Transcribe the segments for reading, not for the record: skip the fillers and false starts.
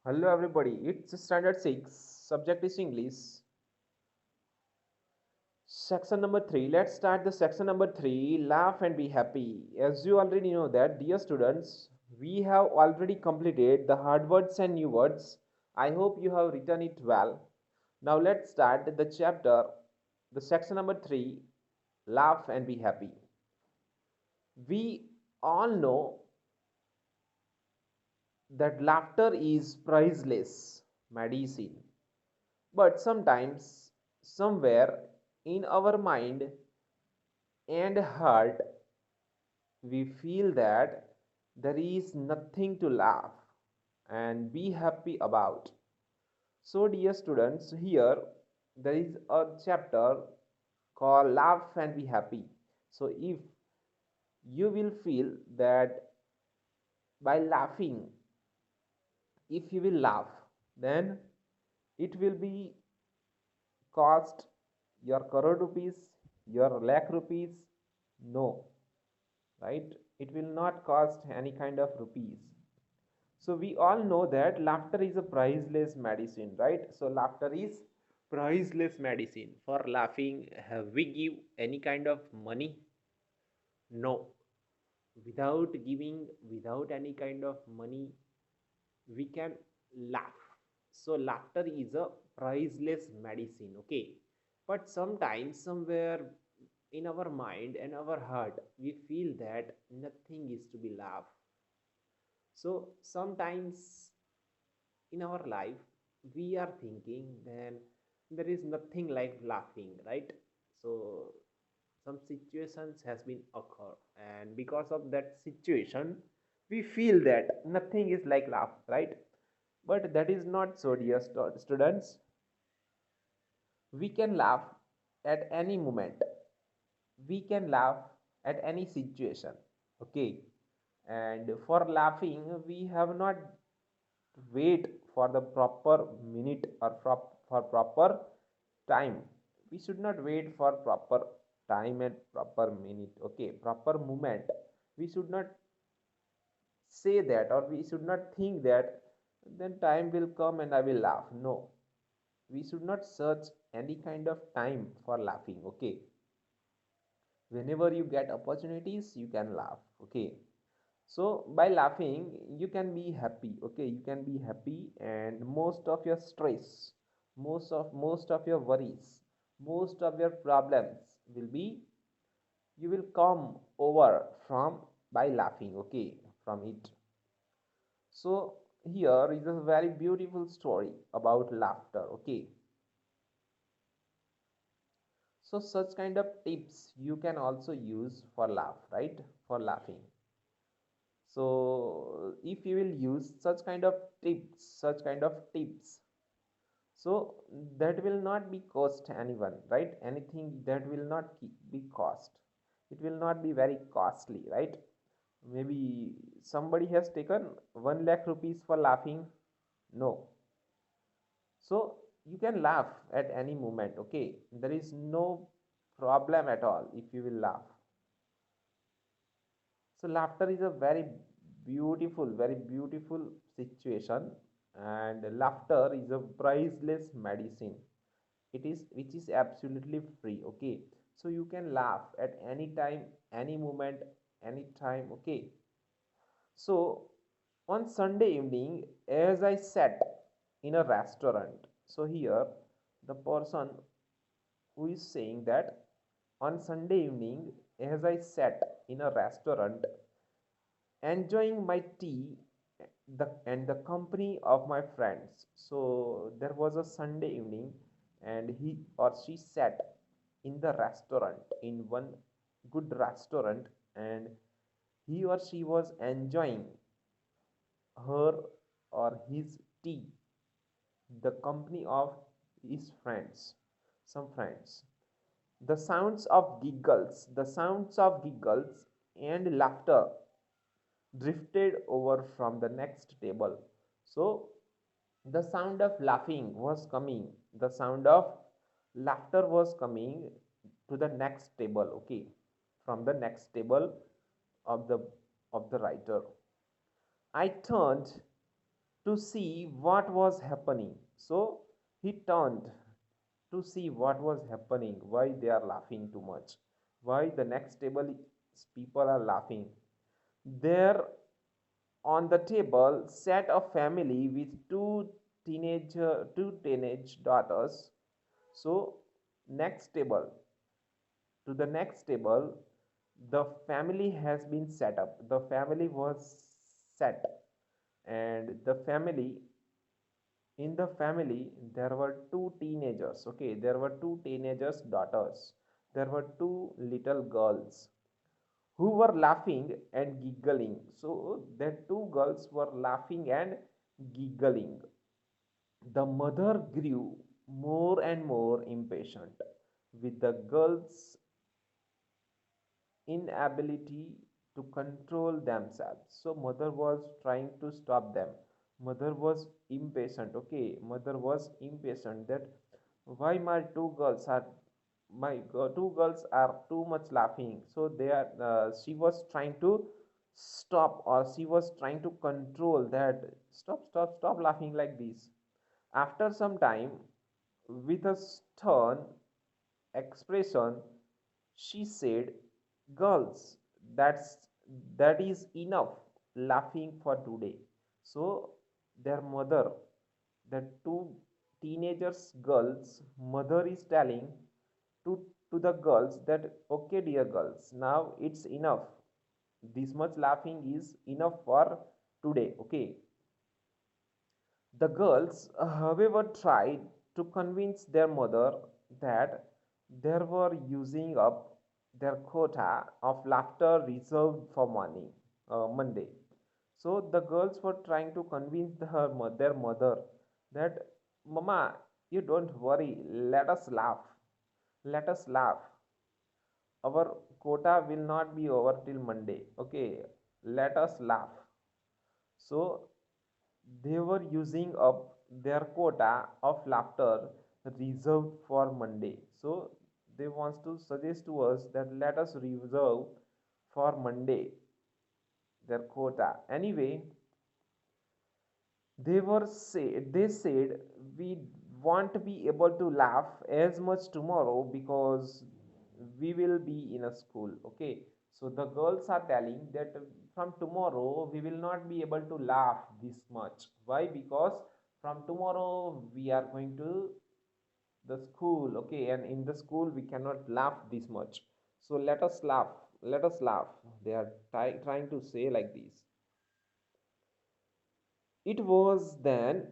Hello everybody, it's standard 6, subject is English, section number 3. Let's start the section number 3, laugh and be happy. As you already know that, dear students, we have already completed the hard words and new words. I hope you have written it well. Now let's start the chapter, the section number 3, laugh and be happy. We all know that laughter is priceless medicine. But sometimes, somewhere in our mind and heart, we feel that there is nothing to laugh and be happy about. So, dear students, here there is a chapter called Laugh and Be Happy. So, if you will feel that by laughing, if you will laugh, then it will be cost your crore rupees, your lakh rupees. No, right? It will not cost any kind of rupees. So we all know that laughter is a priceless medicine, right? So laughter is priceless medicine. For laughing, have we give any kind of money? No. Without giving, without any kind of money, we can laugh. So laughter is a priceless medicine, okay? But sometimes somewhere in our mind and our heart we feel that nothing is to be laughed. So sometimes in our life we are thinking then there is nothing like laughing, right? So some situations has been occur, and because of that situation we feel that nothing is like laugh, right? But that is not so, dear students. We can laugh at any moment, we can laugh at any situation, okay? And for laughing we have not wait for the proper minute or for proper time. We should not wait for proper time and proper minute, okay, proper moment. We should not say that, or we should not think that then time will come and I will laugh. No, we should not search any kind of time for laughing, okay? Whenever you get opportunities you can laugh, okay? So by laughing you can be happy, okay? You can be happy, and most of your stress, most of your worries, most of your problems will be, you will come over from by laughing, okay, from it. So here is a very beautiful story about laughter, okay? So such kind of tips you can also use for laugh, right? For laughing. So if you will use such kind of tips, so that will not be cost anyone, right? Anything that will not be cost. It will not be very costly, right? Maybe somebody has taken 1 lakh rupees for laughing. No. So you can laugh at any moment, okay? There is no problem at all if you will laugh. So laughter is a very beautiful situation, and laughter is a priceless medicine. It is which is absolutely free, okay? So you can laugh at any time, any moment, any time, okay? So on Sunday evening, as I sat in a restaurant, so here the person who is saying that on Sunday evening, as I sat in a restaurant enjoying my tea and the company of my friends. So there was a Sunday evening, and he or she sat in the restaurant, in one good restaurant, and he or she was enjoying her or his tea, the company of his friends, some friends. The sounds of giggles and laughter drifted over from the next table. So the sound of laughing was coming, the sound of laughter was coming to the next table, okay, from the next table of the writer. I turned to see what was happening. So he turned to see what was happening, why they are laughing too much, why the next table people are laughing. There on the table sat a family with two teenage daughters. So next table to the next table, the family has been set up. The family was set, and the family in the family there were two teenagers. Okay, there were two teenagers daughters. There were two little girls who were laughing and giggling. So the two girls were laughing and giggling. The mother grew more and more impatient with the girls' inability to control themselves. So mother was trying to stop them. Mother was impatient. Okay, mother was impatient that why my two girls are too much laughing. So they are. She was trying to stop, or she was trying to control that. Stop laughing like this. After some time, with a stern expression, she said, "Girls, that's that is enough laughing for today." So their mother, the two teenagers girls mother is telling to the girls that okay dear girls, now it's enough. This much laughing is enough for today. Okay. The girls, however, tried to convince their mother that they were using up their quota of laughter reserved for Monday. So the girls were trying to convince their mother that, Mama, you don't worry, let us laugh. Let us laugh. Our quota will not be over till Monday. Okay, let us laugh. So they were using up their quota of laughter reserved for Monday. So they want to suggest to us that let us reserve for Monday their quota. Anyway, they said we want to be able to laugh as much tomorrow because we will be in a school. Okay, so the girls are telling that from tomorrow we will not be able to laugh this much. Why? Because from tomorrow we are going to the school. Okay, and in the school we cannot laugh this much. So let us laugh, let us laugh. They are trying to say like this. It was then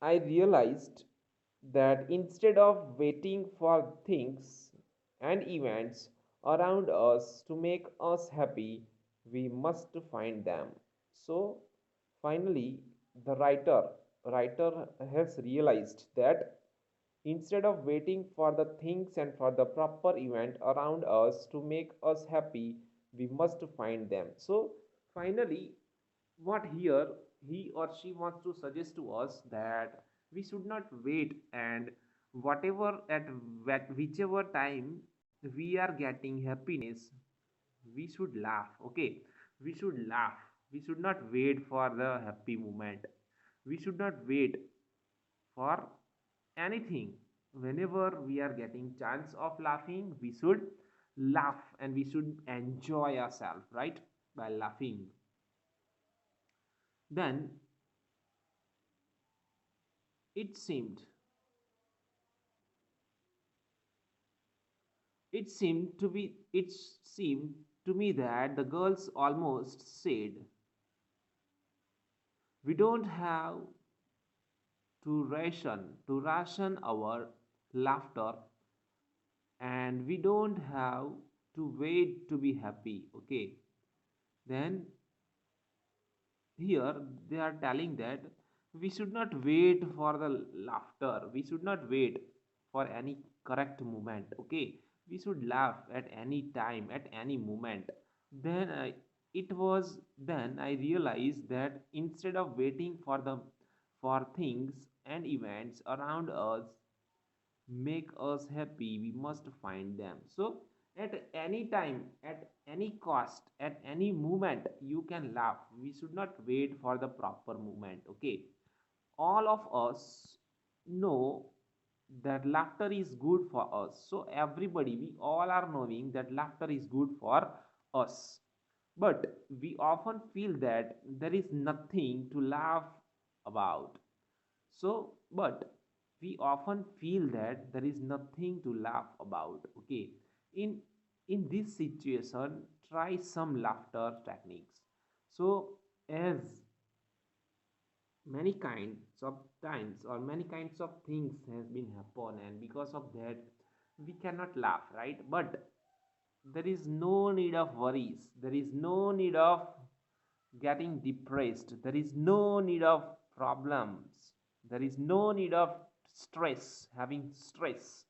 I realized that instead of waiting for things and events around us to make us happy, we must find them. So finally, the writer has realized that instead of waiting for the things and for the proper event around us to make us happy, we must find them. So finally, what here he or she wants to suggest to us that we should not wait, and whatever at whichever time we are getting happiness, we should laugh. Okay, we should laugh. We should not wait for the happy moment. We should not wait for anything. Whenever we are getting chance of laughing, we should laugh, and we should enjoy ourselves, right, by laughing. Then it seemed it seemed to me that the girls almost said, we don't have to ration our laughter, and we don't have to wait to be happy. Okay, then here they are telling that we should not wait for the laughter, we should not wait for any correct moment. Okay, we should laugh at any time, at any moment. Then it was then I realized that instead of waiting for things and events around us make us happy, we must find them. So At any time, at any cost, at any moment you can laugh. We should not wait for the proper moment. Okay, all of us know that laughter is good for us. So everybody, we all are knowing that laughter is good for us, but we often feel that there is nothing to laugh about. So but we often feel that there is nothing to laugh about. Okay, in in this situation, try some laughter techniques. So as many kinds of times or many kinds of things has been happen, and because of that we cannot laugh, right? But there is no need of worries, there is no need of getting depressed, there is no need of problems, there is no need of stress, having stress.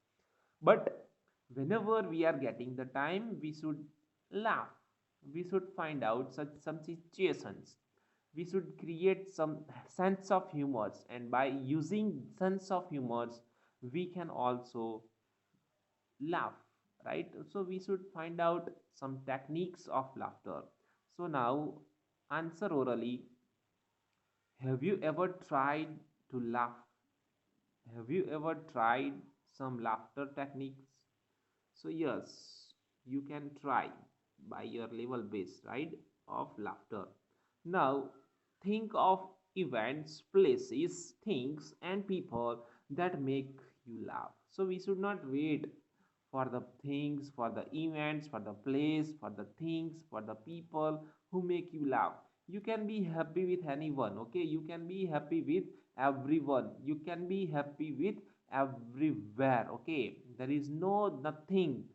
But whenever we are getting the time, we should laugh. We should find out such some situations. We should create some sense of humors, and by using sense of humors, we can also laugh, right? So we should find out some techniques of laughter. So now, answer orally. Have you ever tried to laugh? Have you ever tried some laughter techniques? So yes, you can try by your level base, right, of laughter. Now think of events, places, things, and people that make you laugh. So we should not wait for the things, for the events, for the place, for the things, for the people who make you laugh. You can be happy with anyone. Okay, you can be happy with everyone. You can be happy with everywhere. Okay, there is nothing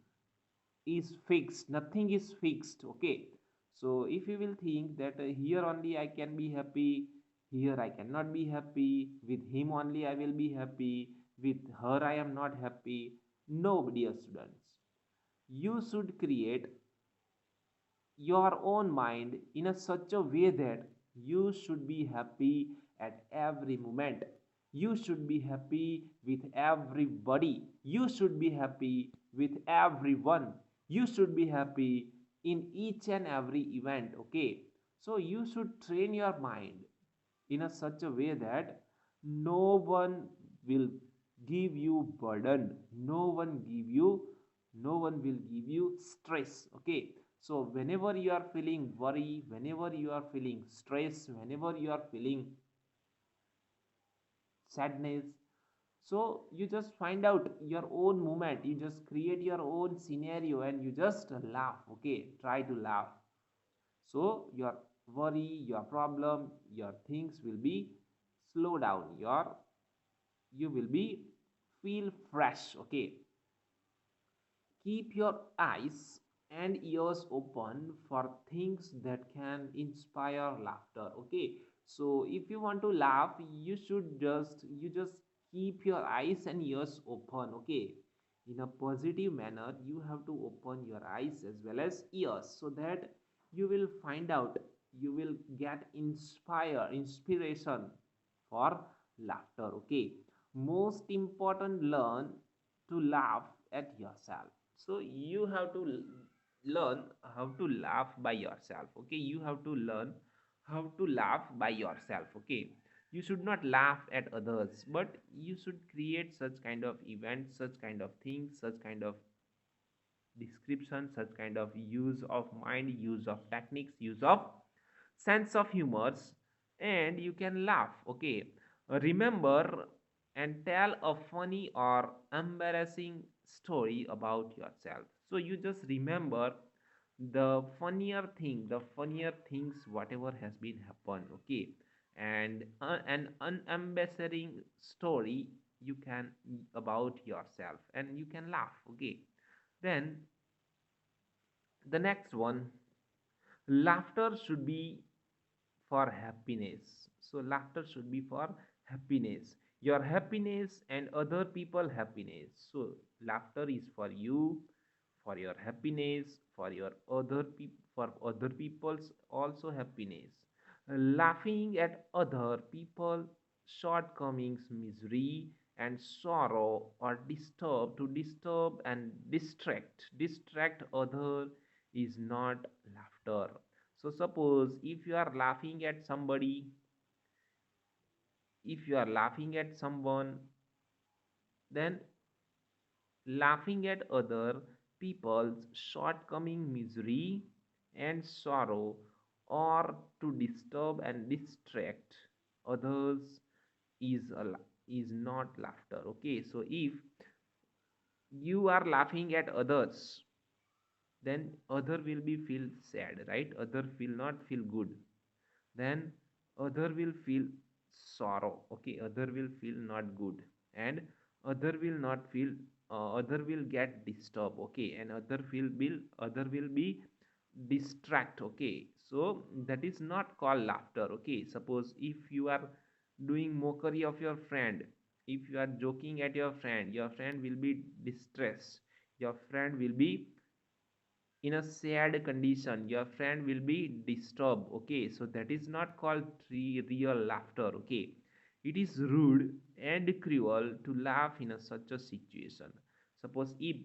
is fixed, nothing is fixed. Okay, so if you will think that here only I can be happy, here I cannot be happy, with him only I will be happy, with her I am not happy. No, dear students, you should create your own mind in a such a way that you should be happy at every moment. You should be happy with everybody. You should be happy with everyone. You should be happy in each and every event. Okay, so you should train your mind in a such a way that no one will give you burden, no one give you, no one will give you stress. Okay, so whenever you are feeling worry, whenever you are feeling stress, whenever you are feeling sadness, so you just find out your own moment, you just create your own scenario and you just laugh. Okay, try to laugh. So your worry, your problem, your things will be slow down, your you will be feel fresh. Okay, keep your eyes and ears open for things that can inspire laughter. Okay, so if you want to laugh, you just keep your eyes and ears open. Okay, in a positive manner you have to open your eyes as well as ears, so that you will find out, you will get inspiration for laughter. Okay, most important, learn to laugh at yourself. So you have to learn how to laugh by yourself. Okay, you have to learn how to laugh by yourself. Okay, you should not laugh at others, but you should create such kind of events, such kind of things, such kind of description, such kind of use of mind, use of techniques, use of sense of humors, and you can laugh. Okay, remember and tell a funny or embarrassing story about yourself. So you just remember the funnier things whatever has been happened. Okay, and an unembarrassing story you can about yourself, and you can laugh. Okay, then the next one, laughter should be for happiness. So laughter should be for happiness, your happiness and other people happiness. So laughter is for you, for your happiness, for your other people, for other people's also happiness. Laughing at other people shortcomings, misery, and sorrow or disturb, to disturb and distract other is not laughter. So suppose if you are laughing at somebody, if you are laughing at someone, then laughing at other people's shortcoming, misery, and sorrow, or to disturb and distract others is is not laughter. Okay, so if you are laughing at others, then other will be feel sad, right? Other will not feel good, then other will feel sorrow. Okay, other will feel not good, and other will not feel other will get disturbed. Okay, and other will be distract. Okay, so that is not called laughter. Okay, suppose if you are doing mockery of your friend, if you are joking at your friend will be distressed, your friend will be in a sad condition, your friend will be disturbed. Okay, so that is not called real laughter. Okay, it is rude and cruel to laugh in such a situation. Suppose if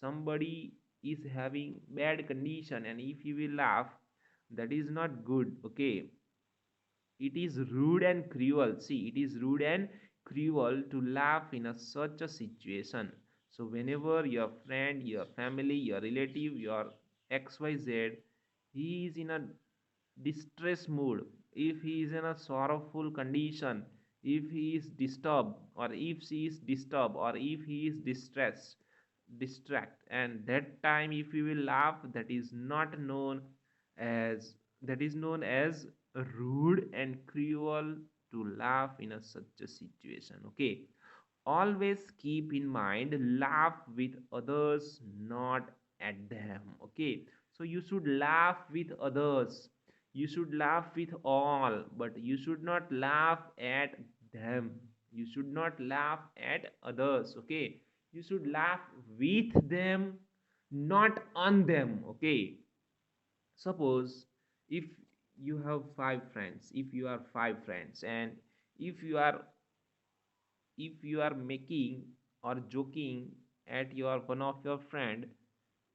somebody is having bad condition and if you will laugh, that is not good. Okay, it is rude and cruel. See, it is rude and cruel to laugh in such a situation. So whenever your friend, your family, your relative, your xyz, he is in a distress mood, if he is in a sorrowful condition, if he is disturbed, or if she is disturbed, or if he is distressed, distract, and that time if you will laugh, that is not known as, that is known as rude and cruel to laugh in such a situation. Okay, always keep in mind, laugh with others, not at them. Okay, so you should laugh with others, you should laugh with all, but you should not laugh at them, you should not laugh at others. Okay, you should laugh with them, not on them. Okay, suppose if you have five friends, if you are five friends, and if you are, if you are making or joking at your one of your friend,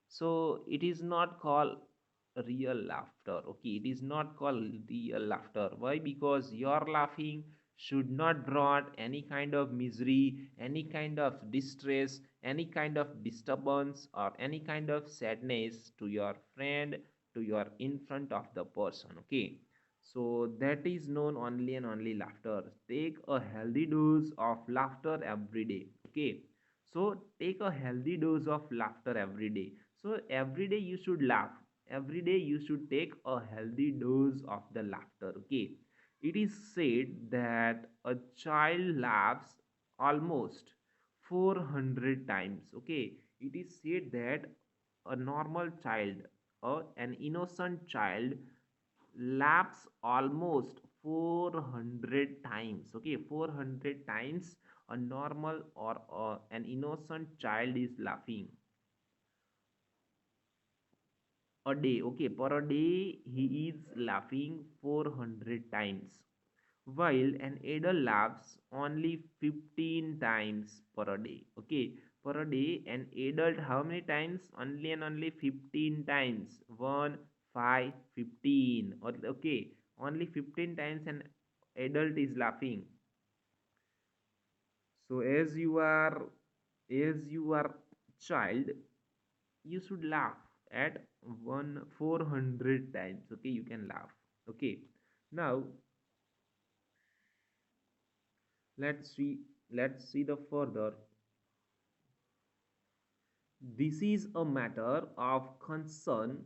so it is not called real laughter. Okay, it is not called real laughter. Why? Because your laughing should not brought any kind of misery, any kind of distress, any kind of disturbance, or any kind of sadness to your friend, to your in front of the person. Okay, so that is known only and only laughter. Take a healthy dose of laughter every day. Okay, so take a healthy dose of laughter every day. So every day you should laugh, every day you should take a healthy dose of the laughter. Okay, it is said that a child laughs almost 400 times. Okay, it is said that a normal child, an innocent child, laughs almost 400 times. Okay, 400 times a normal or an innocent child is laughing a day. Okay, per a day he is laughing 400 times, while an adult laughs only 15 times per a day. Okay, per a day an adult how many times? Only and only 15 times. 1 5 15. Okay, only 15 times an adult is laughing. So as you are child, you should laugh at 400 times. Okay, you can laugh. Okay, now let's see, let's see the further. This is a matter of concern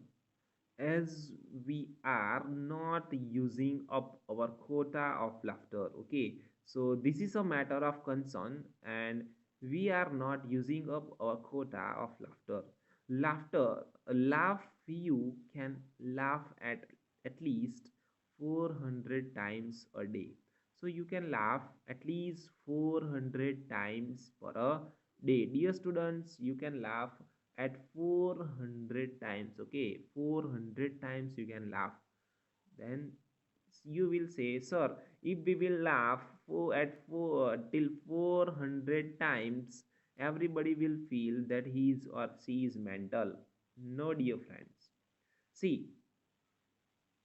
as we are not using up our quota of laughter. Okay, so this is a matter of concern and we are not using up our quota of laughter. Laugh, you can laugh at least 400 times a day. So you can laugh at least 400 times per a day. Dear students, you can laugh at 400 times. Okay, 400 times you can laugh. Then you will say, sir, if we will laugh till 400 times, everybody will feel that he is or she is mental. No, dear friends. See,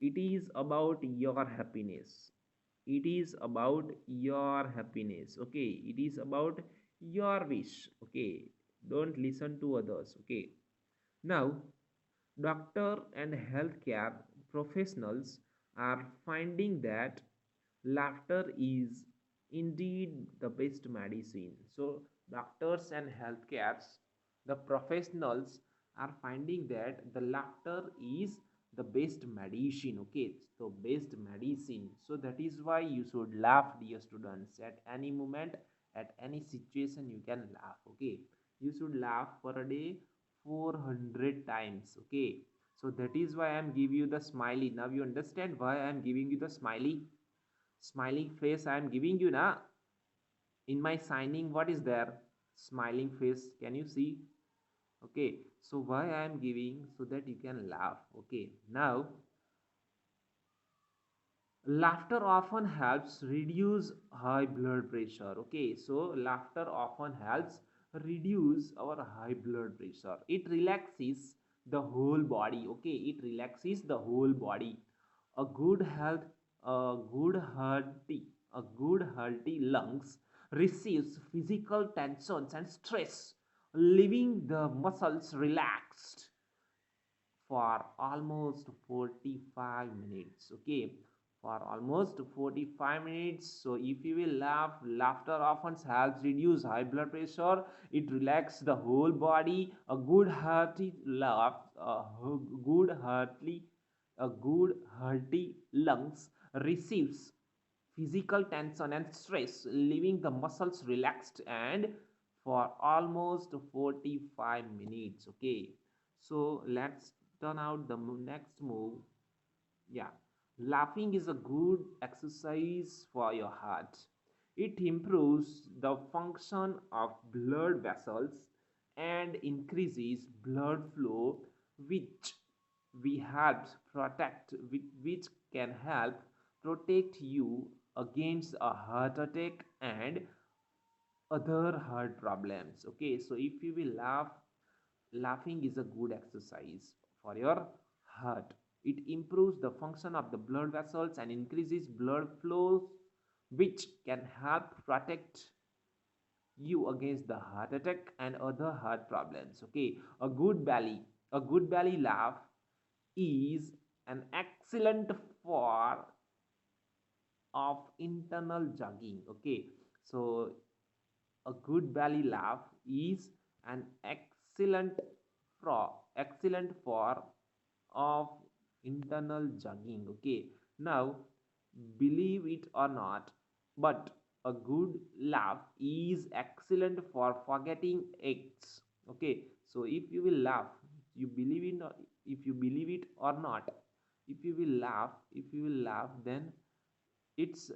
it is about your happiness. It is about your happiness. Okay, it is about your wish. Okay, don't listen to others. Okay, now doctor and healthcare professionals are finding that laughter is indeed the best medicine. So doctors and healthcares, the professionals, are finding that the laughter is the best medicine. Okay, so best medicine. So that is why you should laugh, dear students. At any moment, at any situation, you can laugh. Okay, you should laugh for a day 400 times. Okay, so that is why I am giving you the smiley. Now you understand why I am giving you the smiling face I am giving you now. In my signing, what is there? Smiling face, can you see? Okay, so why I am giving? So that you can laugh. Okay, now laughter often helps reduce high blood pressure. Okay, so laughter often helps reduce our high blood pressure. It relaxes the whole body. Okay, it relaxes the whole body. A good health, a good healthy, a good healthy lungs receives physical tensions and stress, leaving the muscles relaxed for almost 45 minutes. Okay, for almost 45 minutes. So if you will laugh, laughter often helps reduce high blood pressure. It relaxes the whole body. A good hearty laugh, good heartily a good hearty lungs receives physical tension and stress, leaving the muscles relaxed and for almost 45 minutes. Okay, so let's turn out the next move. Yeah, laughing is a good exercise for your heart. It improves the function of blood vessels and increases blood flow, which we help protect, which can help protect you against a heart attack and other heart problems. Okay, so if you will laugh, laughing is a good exercise for your heart. It improves the function of the blood vessels and increases blood flow, which can help protect you against the heart attack and other heart problems. Okay, a good belly laugh is an excellent for of internal jogging. Okay, so a good belly laugh is an excellent for of internal jogging. Okay, now believe it or not, but a good laugh is excellent for forgetting eggs. Okay, so if you will laugh, you believe in, if you believe it or not, if you will laugh, then it's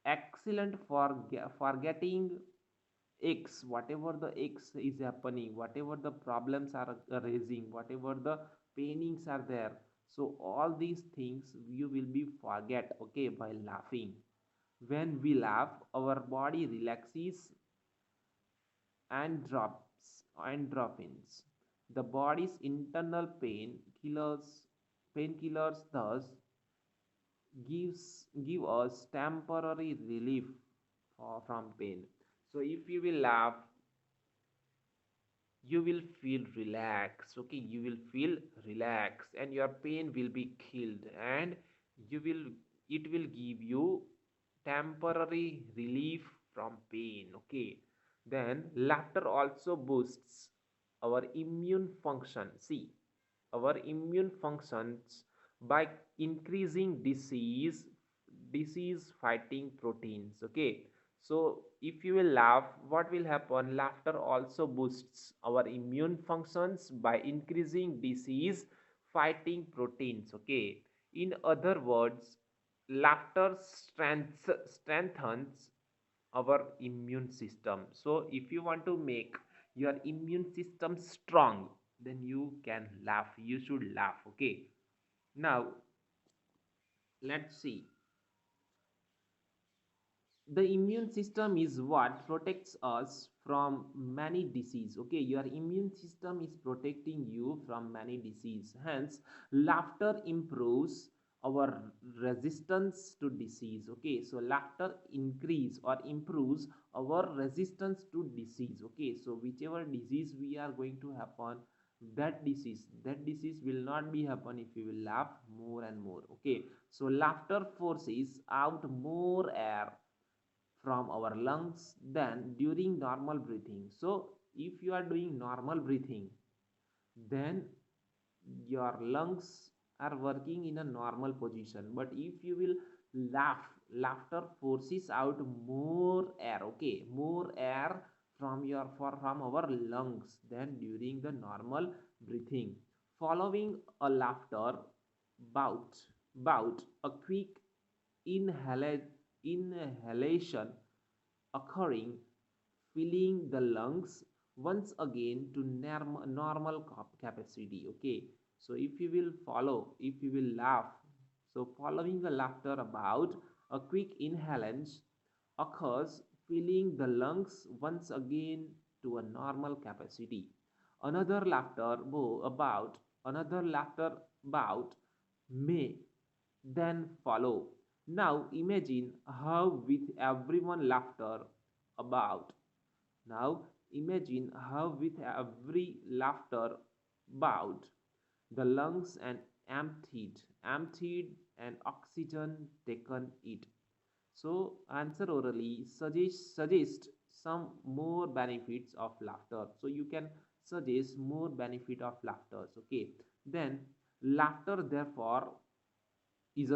excellent for forgetting x, whatever the x is happening, whatever the problems are raising, whatever the painings are there. So all these things you will be forget. Okay, by laughing. When we laugh, our body relaxes and drops endorphins, the body's internal painkillers, thus give us temporary relief from pain. So if you will laugh, you will feel relaxed. Okay, you will feel relaxed and your pain will be killed, and you will it will give you temporary relief from pain. Okay, then laughter also boosts our immune function. See, our immune functions by increasing disease fighting proteins. Okay, so if you will laugh, what will happen? Laughter also boosts our immune functions by increasing disease fighting proteins. Okay, in other words, laughter strengthens our immune system. So if you want to make your immune system strong, then you can laugh, you should laugh. Okay, now let's see, the immune system is what protects us from many disease. Okay, your immune system is protecting you from many disease. Hence, laughter improves our resistance to disease. Okay, so laughter increase or improves our resistance to disease. Okay, so whichever disease we are going to happen, that disease will not be happen if you will laugh more and more. Okay, so laughter forces out more air from our lungs than during normal breathing. So if you are doing normal breathing, then your lungs are working in a normal position. But if you will laugh, laughter forces out more air. Okay, more air from our lungs than during the normal breathing. Following a laughter bout bout, a quick inhala- inhalation occurring, filling the lungs once again to normal capacity. Okay, so if you will laugh, so following a laughter about a quick inhalation occurs, filling the lungs once again to a normal capacity. Another laughter about another laughter bout may then follow. Now imagine how with everyone laughter about. Now imagine how with every laughter bout the lungs and emptied and oxygen taken it. So answer orally suggest some more benefits of laughter. So you can suggest more benefit of laughter. Okay. Then laughter therefore is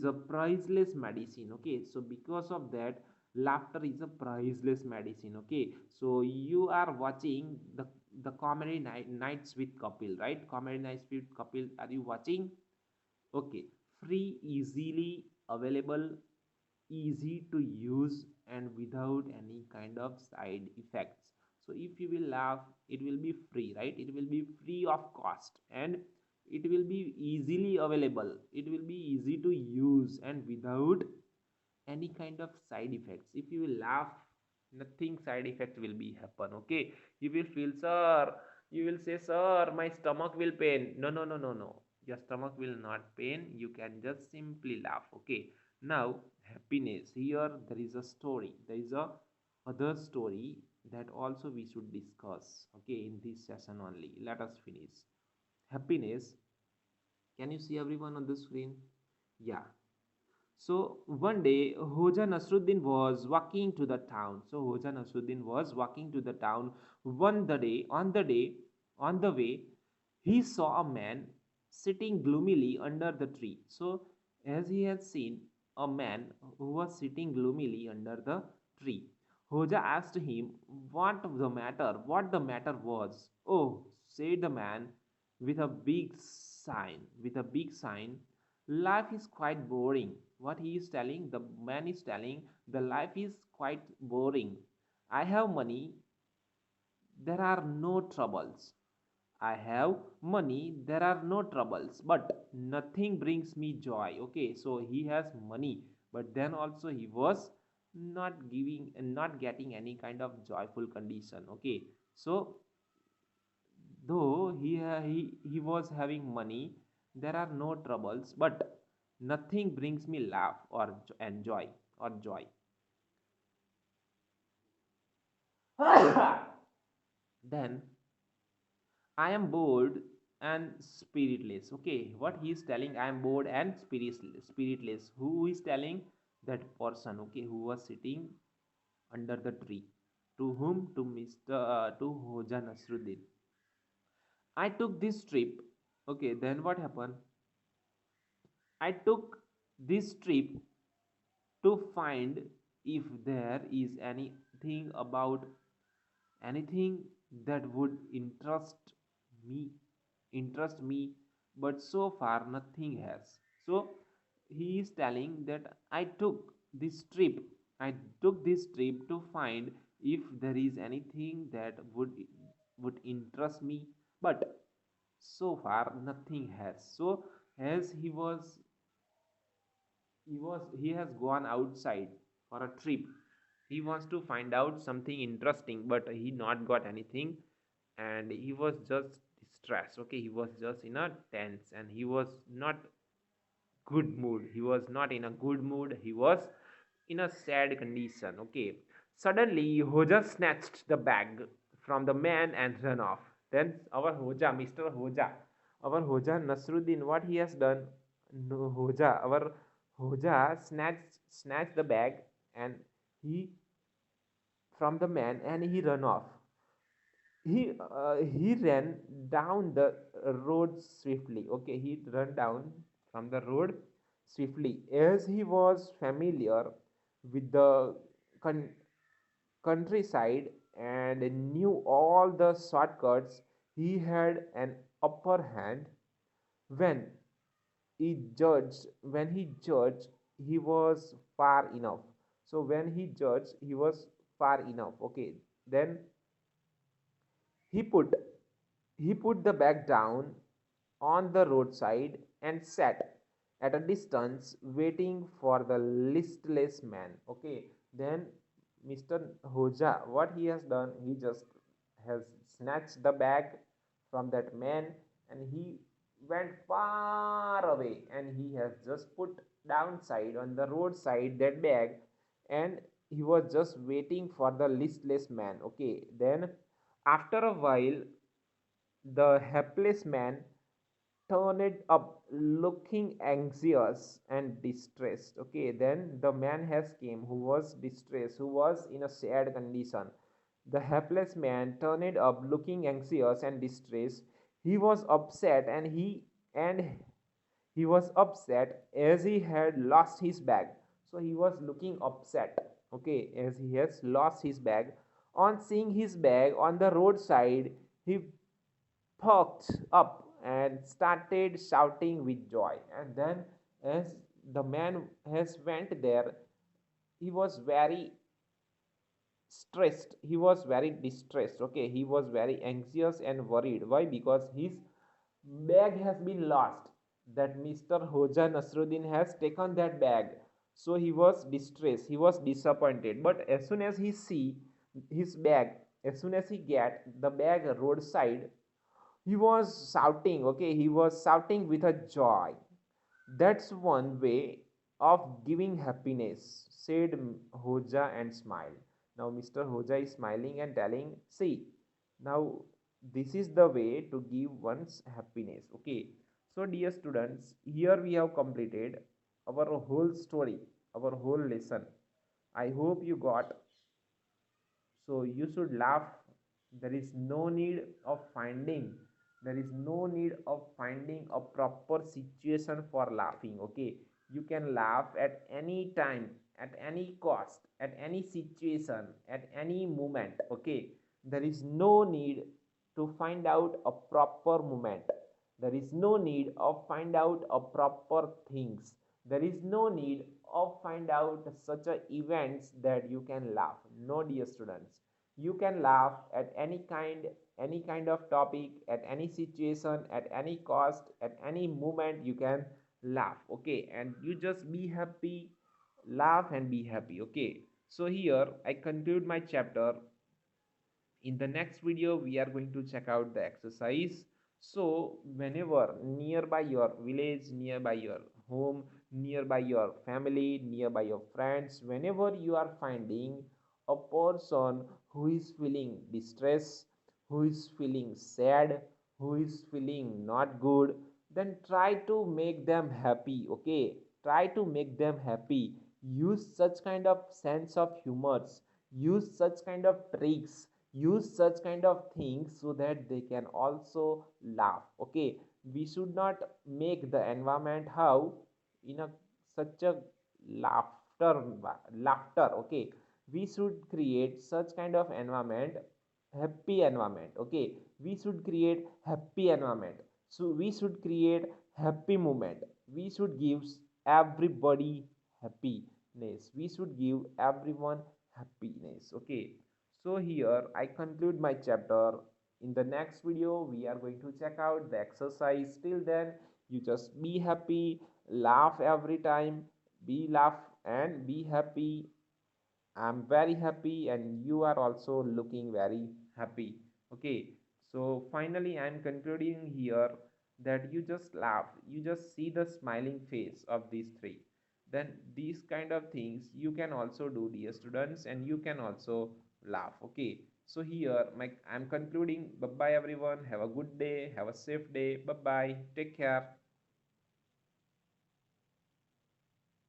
a priceless medicine. Okay, so because of that, laughter is a priceless medicine. Okay, so you are watching the comedy nights with Kapil, right? Comedy nights with Kapil, are you watching? Okay, free, easily available, easy to use, and without any kind of side effects. So if you will laugh, it will be free, right? It will be free of cost, and it will be easily available, it will be easy to use, and without any kind of side effects. If you will laugh, nothing side effect will be happen. Okay, you will feel, sir, you will say, sir, my stomach will pain. No, no, no, no, no, your stomach will not pain, you can just simply laugh. Okay, now happiness, here there is a story, there is a other story that also we should discuss. Okay, in this session only, let us finish happiness. Can you see everyone on the screen? Yeah. So one day, Hoja Nasruddin was walking to the town. So Hoja Nasruddin was walking to the town. On the way, he saw a man sitting gloomily under the tree. So as he had seen a man who was sitting gloomily under the tree, Hoja asked him what the matter was. Oh, said the man with a big sign, life is quite boring. What he is telling, the man is telling, the life is quite boring. I have money, there are no troubles. I have money, there are no troubles, but nothing brings me joy. Okay, so he has money, but then also he was not giving and not getting any kind of joyful condition. Okay, so though he was having money, there are no troubles, but nothing brings me laugh or and joy or joy. Then I am bored and spiritless. Okay, what he is telling, I am bored and spiritless. Who is telling? That person. Okay, who was sitting under the tree. To whom? To Mr. To Hoja Nasruddin. I took this trip. Okay, then what happened? I took this trip to find if there is anything that would me interest me, but so far nothing has. So he is telling that this trip I took this trip to find if there is anything that would interest me, but so far nothing has. So as he has gone outside, for a trip. He wants to find out something interesting, but he not got anything, and he was just distressed. Okay, he was just in a tense, and he was not good mood. He was not in a good mood. He was in a sad condition. Okay. Suddenly, Hoja snatched the bag from the man and ran off. Then our Hoja, Mr. Hoja, our Hoja Nasruddin, what he has done? No, Hoja, our Hoja snatched the bag and he from the man and he ran off. He ran down the road swiftly. Okay, he ran down from the road swiftly as he was familiar with the con- countryside and knew all the shortcuts. He had an upper hand when when he judged he was far enough. So when he judged he was far enough. Okay, then he put he put the bag down on the roadside and sat at a distance waiting for the listless man. Okay, then Mr. Hoja, what he has done, he just has snatched the bag from that man and he went far away and he has just put downside on the roadside that bag and he was just waiting for the listless man. Okay, then after a while the helpless man turned up looking anxious and distressed. Okay, then the man has came who was distressed, who was in a sad condition. The helpless man turned up looking anxious and distressed. He was upset and he was upset as he had lost his bag. So he was looking upset, okay, as he has lost his bag. On seeing his bag on the roadside, he perked up and started shouting with joy. And then as the man has went there, he was very stressed, he was very distressed. Okay, he was very anxious and worried. Why? Because his bag has been lost, that Mr. Hoja Nasruddin has taken that bag. So he was distressed, he was disappointed. But as soon as he see his bag, as soon as he get the bag roadside, he was shouting. Okay, he was shouting with a joy. That's one way of giving happiness, said Hoja and smiled. Now Mr. Hoja is smiling and telling, see, now this is the way to give one's happiness. Okay, so dear students, here we have completed our whole story, our whole lesson. I hope you got. So you should laugh. There is no need of finding. There is no need of finding a proper situation for laughing. Okay, you can laugh at any time, at any cost, at any situation, at any moment. Okay, there is no need to find out a proper moment. There is no need of find out a proper things. There is no need of find out such a events that you can laugh. No, dear students, you can laugh at any kind of topic, at any situation, at any cost, at any moment you can laugh. Okay, and you just be happy, laugh and be happy. Okay, so here I conclude my chapter. In the next video we are going to check out the exercise. So whenever nearby your village, nearby your home, nearby your family, nearby your friends, whenever you are finding a person who is feeling distress, who is feeling sad, who is feeling not good, then try to make them happy. Okay, try to make them happy. Use such kind of sense of humors, use such kind of tricks, use such kind of things so that they can also laugh. Okay, we should not make the environment how in a such a laughter laughter. Okay, we should create such kind of environment, happy environment. Okay, we should create happy environment. So we should create happy moment. We should give everybody happiness. We should give everyone happiness. Okay, so here I conclude my chapter. In the next video we are going to check out the exercise. Till then, you just be happy, laugh every time, be laugh and be happy. I'm very happy and you are also looking very happy. Okay, so finally, I'm concluding here that you just laugh, you just see the smiling face of these three. Then, these kind of things you can also do, dear students, and you can also laugh. Okay, so here, I'm concluding. Bye bye, everyone. Have a good day, have a safe day. Bye bye, take care.